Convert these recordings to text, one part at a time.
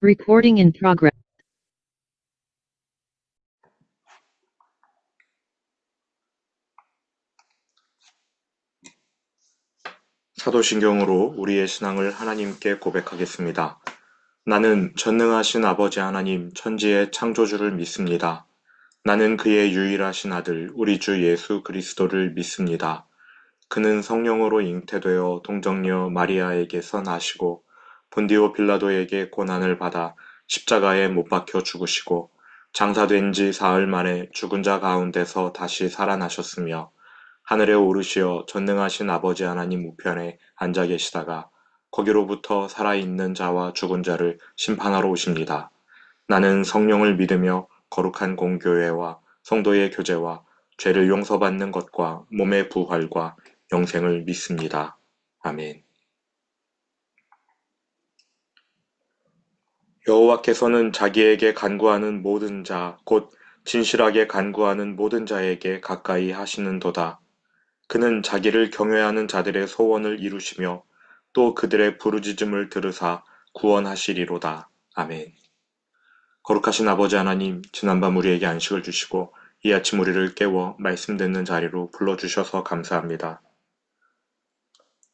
Recording in progress. 사도신경으로 우리의 신앙을 하나님께 고백하겠습니다. 나는 전능하신 아버지 하나님 천지의 창조주를 믿습니다. 나는 그의 유일하신 아들 우리 주 예수 그리스도를 믿습니다. 그는 성령으로 잉태되어 동정녀 마리아에게서 나시고 본디오 빌라도에게 고난을 받아 십자가에 못 박혀 죽으시고 장사된 지 사흘 만에 죽은 자 가운데서 다시 살아나셨으며 하늘에 오르시어 전능하신 아버지 하나님 우편에 앉아 계시다가 거기로부터 살아있는 자와 죽은 자를 심판하러 오십니다. 나는 성령을 믿으며 거룩한 공교회와 성도의 교제와 죄를 용서받는 것과 몸의 부활과 영생을 믿습니다. 아멘. 여호와께서는 자기에게 간구하는 모든 자, 곧 진실하게 간구하는 모든 자에게 가까이 하시는도다. 그는 자기를 경외하는 자들의 소원을 이루시며 또 그들의 부르짖음을 들으사 구원하시리로다. 아멘. 거룩하신 아버지 하나님, 지난밤 우리에게 안식을 주시고 이 아침 우리를 깨워 말씀 듣는 자리로 불러주셔서 감사합니다.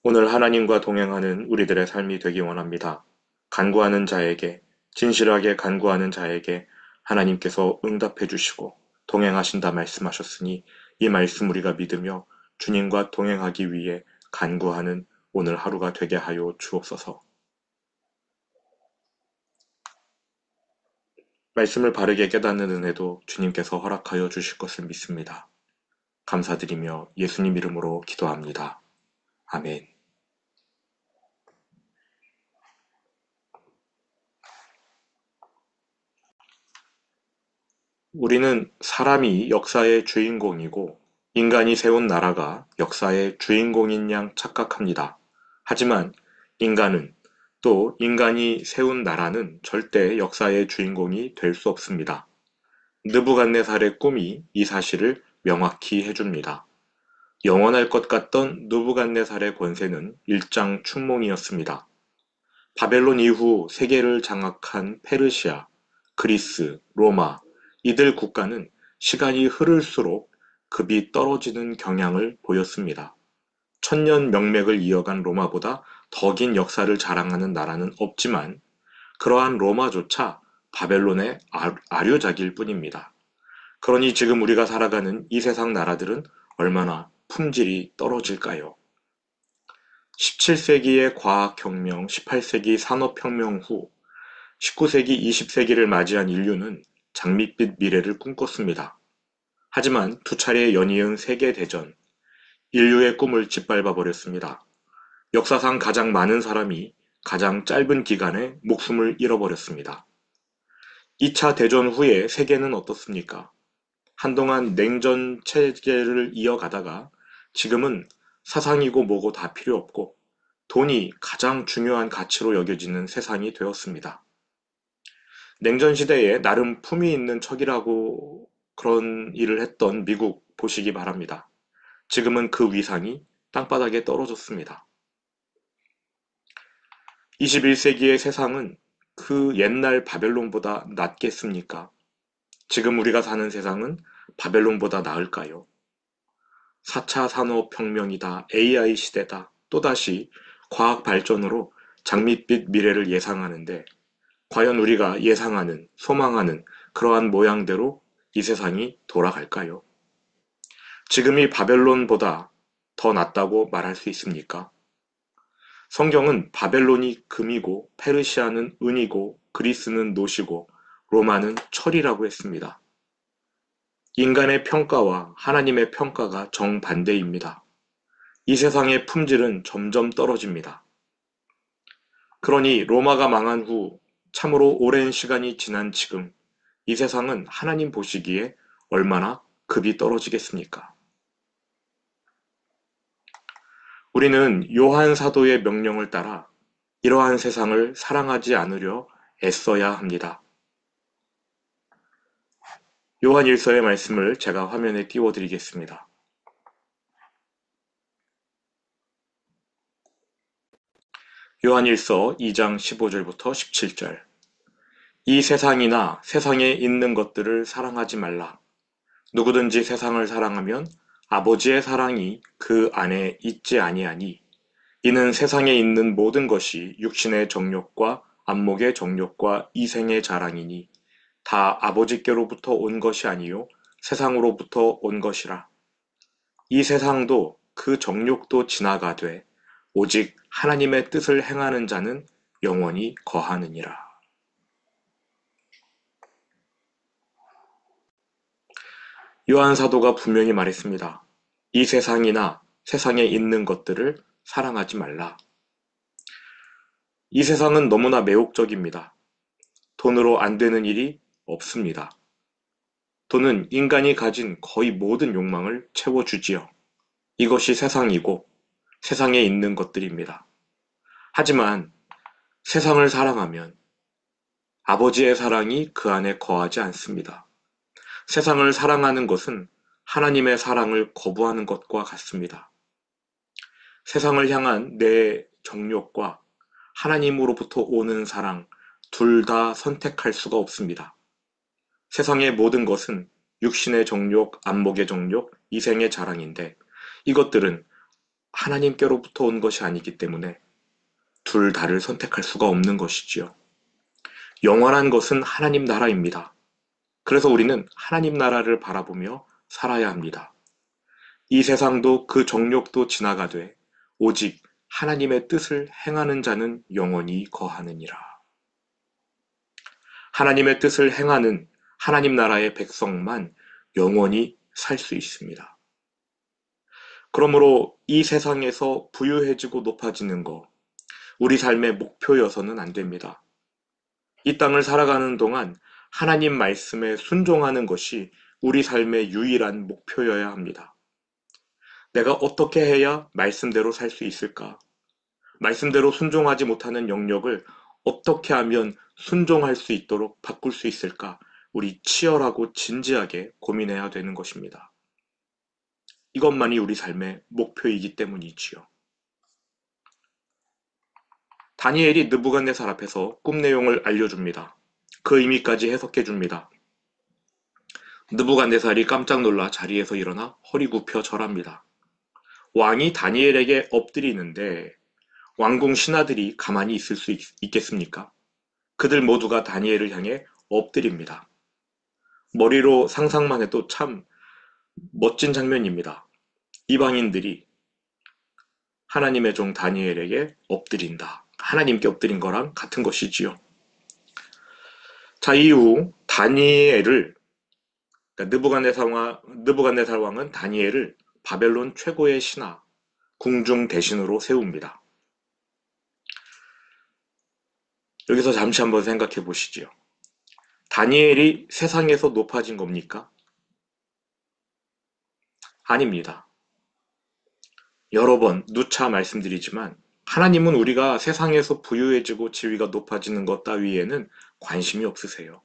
오늘 하나님과 동행하는 우리들의 삶이 되기 원합니다. 간구하는 자에게, 진실하게 간구하는 자에게 하나님께서 응답해 주시고 동행하신다 말씀하셨으니 이 말씀 우리가 믿으며 주님과 동행하기 위해 간구하는 오늘 하루가 되게 하여 주옵소서. 말씀을 바르게 깨닫는 은혜도 주님께서 허락하여 주실 것을 믿습니다. 감사드리며 예수님 이름으로 기도합니다. 아멘. 우리는 사람이 역사의 주인공이고 인간이 세운 나라가 역사의 주인공인 양 착각합니다. 하지만 인간은 또 인간이 세운 나라는 절대 역사의 주인공이 될 수 없습니다. 느부갓네살의 꿈이 이 사실을 명확히 해줍니다. 영원할 것 같던 느부갓네살의 권세는 일장춘몽이었습니다. 바벨론 이후 세계를 장악한 페르시아, 그리스, 로마, 이들 국가는 시간이 흐를수록 급이 떨어지는 경향을 보였습니다. 천년 명맥을 이어간 로마보다 더 긴 역사를 자랑하는 나라는 없지만 그러한 로마조차 바벨론의 아류작일 뿐입니다. 그러니 지금 우리가 살아가는 이 세상 나라들은 얼마나 품질이 떨어질까요? 17세기의 과학혁명, 18세기 산업혁명 후 19세기, 20세기를 맞이한 인류는 장밋빛 미래를 꿈꿨습니다. 하지만 두 차례 연이은 세계대전, 인류의 꿈을 짓밟아 버렸습니다. 역사상 가장 많은 사람이 가장 짧은 기간에 목숨을 잃어버렸습니다. 2차 대전 후에 세계는 어떻습니까? 한동안 냉전 체제를 이어가다가 지금은 사상이고 뭐고 다 필요 없고 돈이 가장 중요한 가치로 여겨지는 세상이 되었습니다. 냉전 시대에 나름 품위 있는 척이라고 그런 일을 했던 미국 보시기 바랍니다. 지금은 그 위상이 땅바닥에 떨어졌습니다. 21세기의 세상은 그 옛날 바벨론보다 낫겠습니까? 지금 우리가 사는 세상은 바벨론보다 나을까요? 4차 산업혁명이다, AI 시대다, 또다시 과학 발전으로 장밋빛 미래를 예상하는데 과연 우리가 예상하는, 소망하는 그러한 모양대로 이 세상이 돌아갈까요? 지금이 바벨론보다 더 낫다고 말할 수 있습니까? 성경은 바벨론이 금이고 페르시아는 은이고 그리스는 노시고 로마는 철이라고 했습니다. 인간의 평가와 하나님의 평가가 정반대입니다. 이 세상의 품질은 점점 떨어집니다. 그러니 로마가 망한 후 참으로 오랜 시간이 지난 지금 이 세상은 하나님 보시기에 얼마나 급이 떨어지겠습니까? 우리는 요한 사도의 명령을 따라 이러한 세상을 사랑하지 않으려 애써야 합니다. 요한 1서의 말씀을 제가 화면에 띄워드리겠습니다. 요한 1서 2장 15절부터 17절. 이 세상이나 세상에 있는 것들을 사랑하지 말라. 누구든지 세상을 사랑하면 아버지의 사랑이 그 안에 있지 아니하니 이는 세상에 있는 모든 것이 육신의 정욕과 안목의 정욕과 이생의 자랑이니 다 아버지께로부터 온 것이 아니요 세상으로부터 온 것이라. 이 세상도 그 정욕도 지나가되 오직 하나님의 뜻을 행하는 자는 영원히 거하느니라. 요한 사도가 분명히 말했습니다. 이 세상이나 세상에 있는 것들을 사랑하지 말라. 이 세상은 너무나 매혹적입니다. 돈으로 안 되는 일이 없습니다. 돈은 인간이 가진 거의 모든 욕망을 채워주지요. 이것이 세상이고 세상에 있는 것들입니다. 하지만 세상을 사랑하면 아버지의 사랑이 그 안에 거하지 않습니다. 세상을 사랑하는 것은 하나님의 사랑을 거부하는 것과 같습니다. 세상을 향한 내 정욕과 하나님으로부터 오는 사랑, 둘 다 선택할 수가 없습니다. 세상의 모든 것은 육신의 정욕, 안목의 정욕, 이생의 자랑인데 이것들은 하나님께로부터 온 것이 아니기 때문에 둘 다를 선택할 수가 없는 것이지요. 영원한 것은 하나님 나라입니다. 그래서 우리는 하나님 나라를 바라보며 살아야 합니다. 이 세상도 그 정욕도 지나가되 오직 하나님의 뜻을 행하는 자는 영원히 거하느니라. 하나님의 뜻을 행하는 하나님 나라의 백성만 영원히 살 수 있습니다. 그러므로 이 세상에서 부유해지고 높아지는 것, 우리 삶의 목표여서는 안 됩니다. 이 땅을 살아가는 동안 하나님 말씀에 순종하는 것이 우리 삶의 유일한 목표여야 합니다. 내가 어떻게 해야 말씀대로 살 수 있을까? 말씀대로 순종하지 못하는 영역을 어떻게 하면 순종할 수 있도록 바꿀 수 있을까? 우리 치열하고 진지하게 고민해야 되는 것입니다. 이것만이 우리 삶의 목표이기 때문이지요. 다니엘이 느부갓네살 앞에서 꿈 내용을 알려줍니다. 그 의미까지 해석해줍니다. 느부갓네살이 깜짝 놀라 자리에서 일어나 허리 굽혀 절합니다. 왕이 다니엘에게 엎드리는데 왕궁 신하들이 가만히 있을 수 있겠습니까? 그들 모두가 다니엘을 향해 엎드립니다. 머리로 상상만 해도 참 멋진 장면입니다. 이방인들이 하나님의 종 다니엘에게 엎드린다. 하나님께 엎드린 거랑 같은 것이지요. 자, 이후 다니엘을 느부갓네살 왕은 다니엘을 바벨론 최고의 신하, 궁중 대신으로 세웁니다. 여기서 잠시 한번 생각해 보시지요. 다니엘이 세상에서 높아진 겁니까? 아닙니다. 여러 번 누차 말씀드리지만 하나님은 우리가 세상에서 부유해지고 지위가 높아지는 것 따위에는 관심이 없으세요.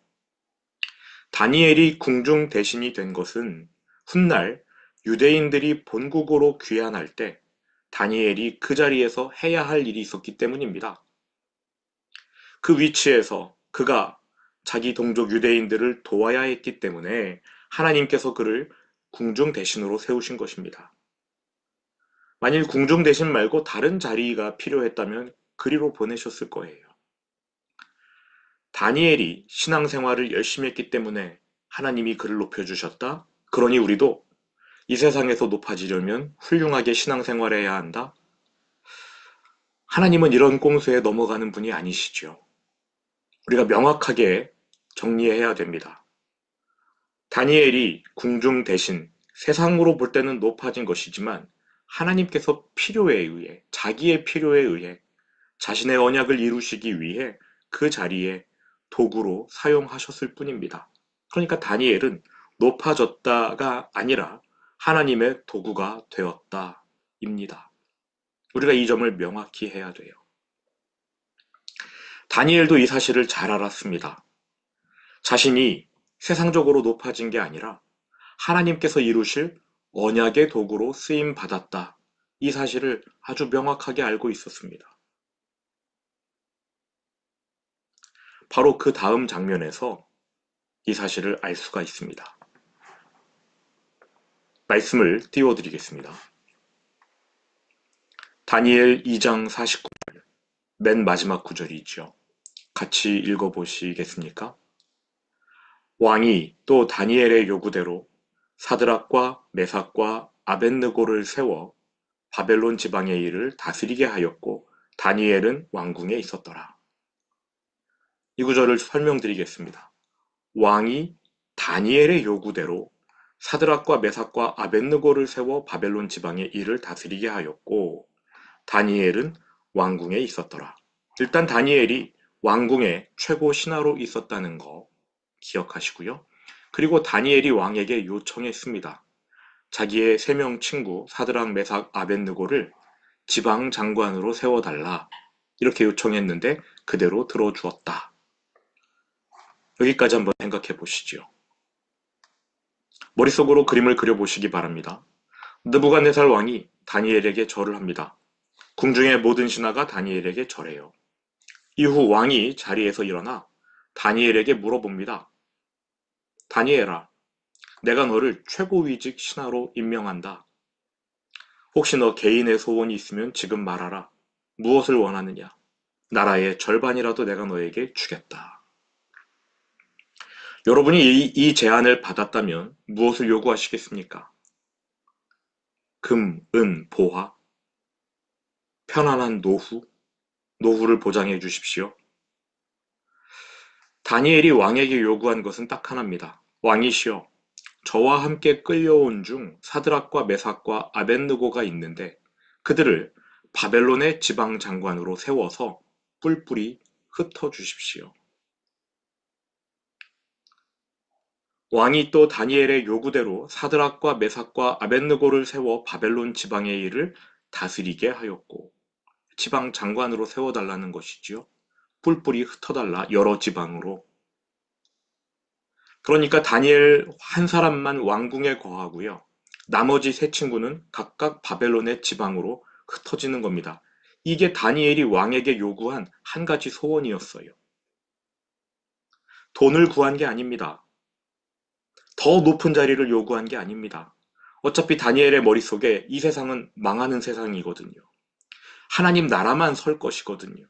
다니엘이 궁중 대신이 된 것은 훗날 유대인들이 본국으로 귀환할 때 다니엘이 그 자리에서 해야 할 일이 있었기 때문입니다. 그 위치에서 그가 자기 동족 유대인들을 도와야 했기 때문에 하나님께서 그를 궁중 대신으로 세우신 것입니다. 만일 궁중 대신 말고 다른 자리가 필요했다면 그리로 보내셨을 거예요. 다니엘이 신앙생활을 열심히 했기 때문에 하나님이 그를 높여주셨다. 그러니 우리도 이 세상에서 높아지려면 훌륭하게 신앙생활해야 한다. 하나님은 이런 꼼수에 넘어가는 분이 아니시죠. 우리가 명확하게 정리해야 됩니다. 다니엘이 궁중 대신 세상으로 볼 때는 높아진 것이지만 하나님께서 필요에 의해, 자기의 필요에 의해 자신의 언약을 이루시기 위해 그 자리에 도구로 사용하셨을 뿐입니다. 그러니까 다니엘은 높아졌다가 아니라 하나님의 도구가 되었다입니다. 우리가 이 점을 명확히 해야 돼요. 다니엘도 이 사실을 잘 알았습니다. 자신이 세상적으로 높아진 게 아니라 하나님께서 이루실 언약의 도구로 쓰임 받았다. 이 사실을 아주 명확하게 알고 있었습니다. 바로 그 다음 장면에서 이 사실을 알 수가 있습니다. 말씀을 띄워드리겠습니다. 다니엘 2장 49절, 맨 마지막 구절이죠. 같이 읽어보시겠습니까? 왕이 또 다니엘의 요구대로 사드락과 메삭과 아벳느고를 세워 바벨론 지방의 일을 다스리게 하였고 다니엘은 왕궁에 있었더라. 이 구절을 설명드리겠습니다. 왕이 다니엘의 요구대로 사드락과 메삭과 아벳느고를 세워 바벨론 지방의 일을 다스리게 하였고 다니엘은 왕궁에 있었더라. 일단 다니엘이 왕궁의 최고 신하로 있었다는 거 기억하시고요. 그리고 다니엘이 왕에게 요청했습니다. 자기의 3명 친구 사드락, 메삭, 아벳느고를 지방 장관으로 세워달라. 이렇게 요청했는데 그대로 들어주었다. 여기까지 한번 생각해 보시죠. 머릿속으로 그림을 그려보시기 바랍니다. 느부갓네살 왕이 다니엘에게 절을 합니다. 궁중의 모든 신하가 다니엘에게 절해요. 이후 왕이 자리에서 일어나 다니엘에게 물어봅니다. 다니엘아, 내가 너를 최고위직 신하로 임명한다. 혹시 너 개인의 소원이 있으면 지금 말하라. 무엇을 원하느냐? 나라의 절반이라도 내가 너에게 주겠다. 여러분이 이 제안을 받았다면 무엇을 요구하시겠습니까? 금, 은, 보화, 편안한 노후를 보장해 주십시오. 다니엘이 왕에게 요구한 것은 딱 하나입니다. 왕이시여, 저와 함께 끌려온 중 사드락과 메삭과 아벳느고가 있는데 그들을 바벨론의 지방 장관으로 세워서 뿔뿔이 흩어주십시오. 왕이 또 다니엘의 요구대로 사드락과 메삭과 아벳느고를 세워 바벨론 지방의 일을 다스리게 하였고 지방 장관으로 세워달라는 것이지요. 뿔뿔이 흩어달라, 여러 지방으로. 그러니까 다니엘 한 사람만 왕궁에 거하고요. 나머지 3친구는 각각 바벨론의 지방으로 흩어지는 겁니다. 이게 다니엘이 왕에게 요구한 한 가지 소원이었어요. 돈을 구한 게 아닙니다. 더 높은 자리를 요구한 게 아닙니다. 어차피 다니엘의 머릿속에 이 세상은 망하는 세상이거든요. 하나님 나라만 설 것이거든요.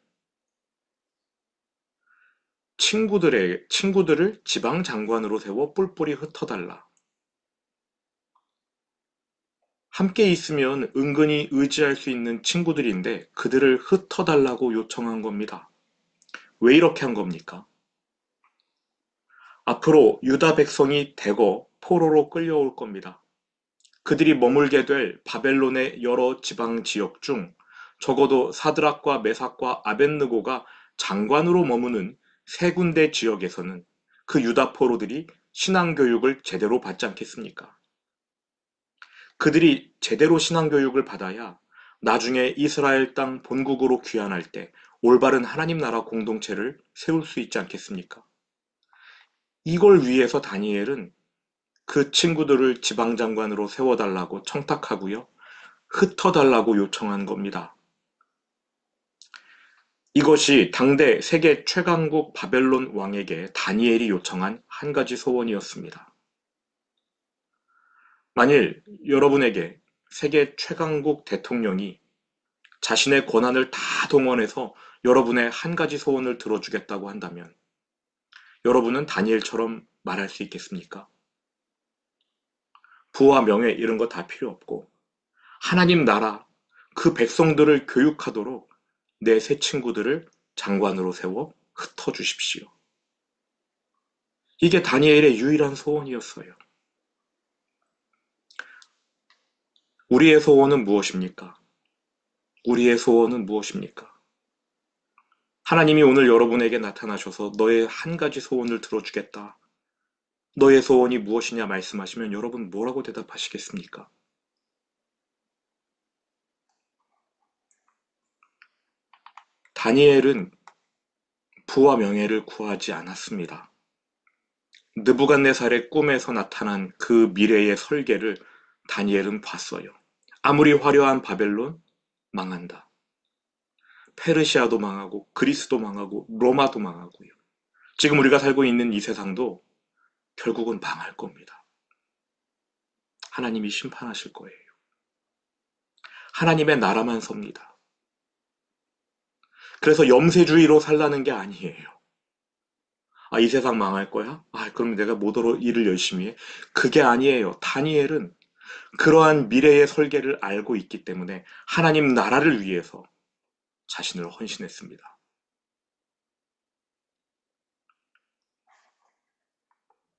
친구들을 지방 장관으로 세워 뿔뿔이 흩어달라. 함께 있으면 은근히 의지할 수 있는 친구들인데 그들을 흩어달라고 요청한 겁니다. 왜 이렇게 한 겁니까? 앞으로 유다 백성이 대거 포로로 끌려올 겁니다. 그들이 머물게 될 바벨론의 여러 지방 지역 중 적어도 사드락과 메삭과 아벳느고가 장관으로 머무는 3군데 지역에서는 그 유다 포로들이 신앙교육을 제대로 받지 않겠습니까? 그들이 제대로 신앙교육을 받아야 나중에 이스라엘 땅 본국으로 귀환할 때 올바른 하나님 나라 공동체를 세울 수 있지 않겠습니까? 이걸 위해서 다니엘은 그 친구들을 지방장관으로 세워달라고 청탁하고요. 흩어달라고 요청한 겁니다. 이것이 당대 세계 최강국 바벨론 왕에게 다니엘이 요청한 한 가지 소원이었습니다. 만일 여러분에게 세계 최강국 대통령이 자신의 권한을 다 동원해서 여러분의 한 가지 소원을 들어주겠다고 한다면 여러분은 다니엘처럼 말할 수 있겠습니까? 부와 명예 이런 거 다 필요 없고 하나님 나라 그 백성들을 교육하도록 내 새 친구들을 장관으로 세워 흩어주십시오. 이게 다니엘의 유일한 소원이었어요. 우리의 소원은 무엇입니까? 우리의 소원은 무엇입니까? 하나님이 오늘 여러분에게 나타나셔서 너의 한 가지 소원을 들어주겠다. 너의 소원이 무엇이냐 말씀하시면 여러분 뭐라고 대답하시겠습니까? 다니엘은 부와 명예를 구하지 않았습니다. 느부갓네살의 꿈에서 나타난 그 미래의 설계를 다니엘은 봤어요. 아무리 화려한 바벨론 망한다. 페르시아도 망하고 그리스도 망하고 로마도 망하고요. 지금 우리가 살고 있는 이 세상도 결국은 망할 겁니다. 하나님이 심판하실 거예요. 하나님의 나라만 섭니다. 그래서 염세주의로 살라는 게 아니에요. 이 세상 망할 거야? 그럼 내가 뭐더러 일을 열심히 해? 그게 아니에요. 다니엘은 그러한 미래의 설계를 알고 있기 때문에 하나님 나라를 위해서 자신을 헌신했습니다.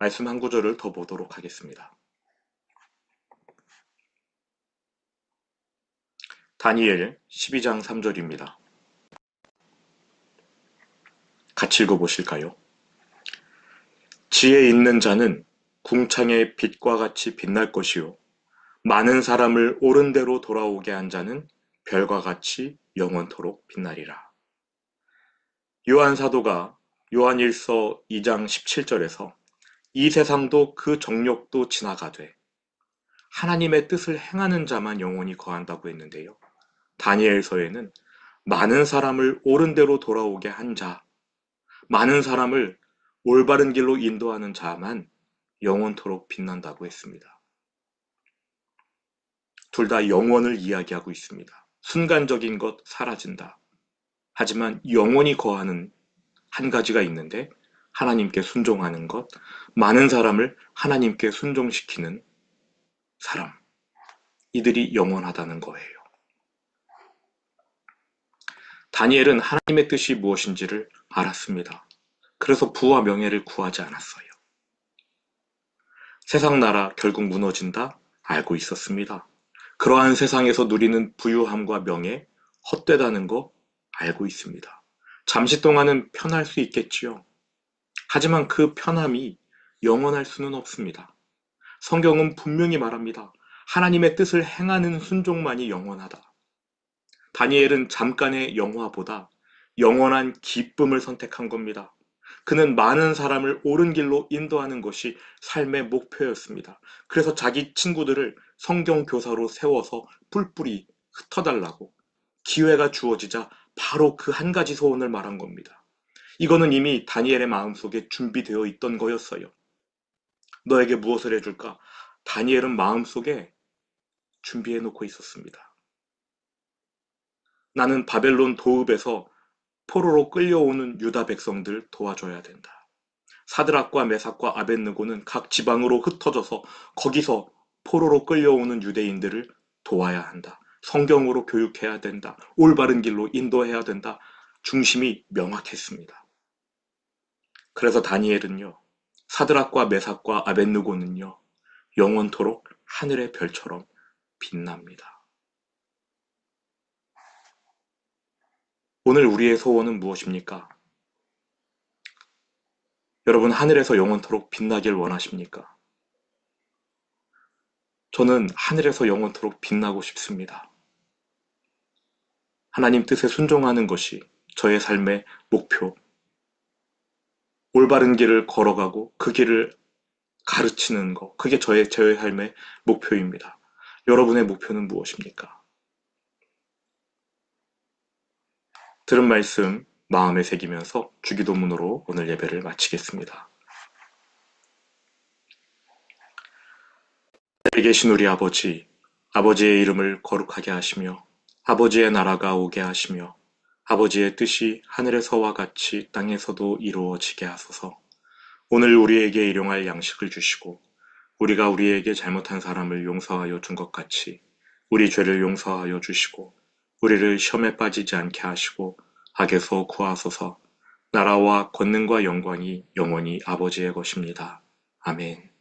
말씀 한 구절을 더 보도록 하겠습니다. 다니엘 12장 3절입니다. 같이 읽어보실까요? 지혜 있는 자는 궁창의 빛과 같이 빛날 것이요 많은 사람을 옳은 대로 돌아오게 한 자는 별과 같이 영원토록 빛나리라. 요한 사도가 요한일서 2장 17절에서 이 세상도 그 정욕도 지나가되 하나님의 뜻을 행하는 자만 영원히 거한다고 했는데요. 다니엘서에는 많은 사람을 옳은 대로 돌아오게 한 자, 많은 사람을 올바른 길로 인도하는 자만 영원토록 빛난다고 했습니다. 둘 다 영원을 이야기하고 있습니다. 순간적인 것 사라진다. 하지만 영원히 거하는 한 가지가 있는데 하나님께 순종하는 것, 많은 사람을 하나님께 순종시키는 사람. 이들이 영원하다는 거예요. 다니엘은 하나님의 뜻이 무엇인지를 알았습니다. 그래서 부와 명예를 구하지 않았어요. 세상 나라 결국 무너진다 알고 있었습니다. 그러한 세상에서 누리는 부유함과 명예, 헛되다는 거 알고 있습니다. 잠시 동안은 편할 수 있겠지요. 하지만 그 편함이 영원할 수는 없습니다. 성경은 분명히 말합니다. 하나님의 뜻을 행하는 순종만이 영원하다. 다니엘은 잠깐의 영화보다 영원한 기쁨을 선택한 겁니다. 그는 많은 사람을 옳은 길로 인도하는 것이 삶의 목표였습니다. 그래서 자기 친구들을 성경 교사로 세워서 뿔뿔이 흩어달라고 기회가 주어지자 바로 그 한 가지 소원을 말한 겁니다. 이거는 이미 다니엘의 마음속에 준비되어 있던 거였어요. 너에게 무엇을 해줄까? 다니엘은 마음속에 준비해 놓고 있었습니다. 나는 바벨론 도읍에서 포로로 끌려오는 유다 백성들 도와줘야 된다. 사드락과 메삭과 아벳느고는 각 지방으로 흩어져서 거기서 포로로 끌려오는 유대인들을 도와야 한다. 성경으로 교육해야 된다. 올바른 길로 인도해야 된다. 중심이 명확했습니다. 그래서 다니엘은요, 사드락과 메삭과 아벳느고는요, 영원토록 하늘의 별처럼 빛납니다. 오늘 우리의 소원은 무엇입니까? 여러분, 하늘에서 영원토록 빛나길 원하십니까? 저는 하늘에서 영원토록 빛나고 싶습니다. 하나님 뜻에 순종하는 것이 저의 삶의 목표, 올바른 길을 걸어가고 그 길을 가르치는 것, 그게 저의 삶의 목표입니다. 여러분의 목표는 무엇입니까? 들은 말씀 마음에 새기면서 주기도문으로 오늘 예배를 마치겠습니다. 하늘에 계신 우리 아버지, 아버지의 이름을 거룩하게 하시며 아버지의 나라가 오게 하시며 아버지의 뜻이 하늘에서와 같이 땅에서도 이루어지게 하소서. 오늘 우리에게 일용할 양식을 주시고 우리가 우리에게 잘못한 사람을 용서하여 준 것 같이 우리 죄를 용서하여 주시고 우리를 시험에 빠지지 않게 하시고 악에서 구하소서. 나라와 권능과 영광이 영원히 아버지의 것입니다. 아멘.